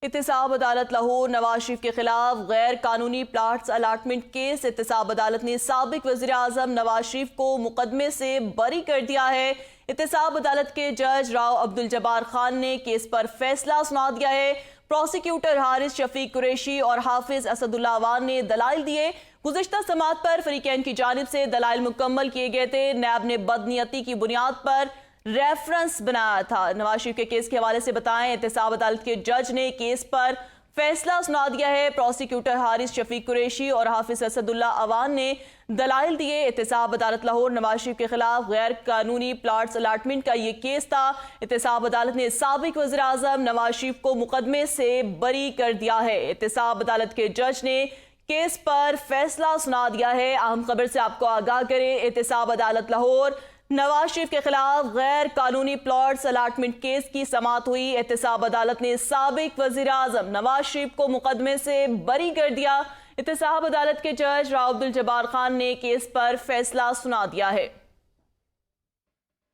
احتساب عدالت لاہور نواز شریف کے خلاف غیر قانونی پلاٹس الاٹمنٹ کیس۔ احتساب عدالت نے سابق وزیر اعظم نواز شریف کو مقدمے سے بری کر دیا ہے۔ احتساب عدالت کے جج راؤ عبدالجبار خان نے کیس پر فیصلہ سنا دیا ہے۔ پروسیکیوٹر حارث شفیق قریشی اور حافظ اسد اللہ عوان نے دلائل دیے۔ گزشتہ سماعت پر فریقین کی جانب سے دلائل مکمل کیے گئے تھے۔ نیب نے بدنیتی کی بنیاد پر ریفرنس بنایا تھا۔ نواز شریف کے کیس کے حوالے سے بتائیں، احتساب عدالت کے جج نے کیس پر فیصلہ سنا دیا ہے۔ پروسیکیوٹر حارث شفیق قریشی اور حافظ اسد اللہ عوان نے دلائل دیے۔ احتساب عدالت لاہور نواز شریف کے خلاف غیر قانونی پلاٹس الاٹمنٹ کا یہ کیس تھا۔ احتساب عدالت نے سابق وزیر اعظم نواز شریف کو مقدمے سے بری کر دیا ہے۔ احتساب عدالت کے جج نے کیس پر فیصلہ سنا دیا ہے۔ اہم خبر سے آپ کو آگاہ کریں، احتساب عدالت لاہور نواز شریف کے خلاف غیر قانونی پلاٹس الاٹمنٹ کیس کی سماعت ہوئی۔ احتساب عدالت نے سابق وزیر اعظم نواز شریف کو مقدمے سے بری کر دیا۔ احتساب عدالت کے جج راؤ عبدالجبار خان نے کیس پر فیصلہ سنا دیا ہے۔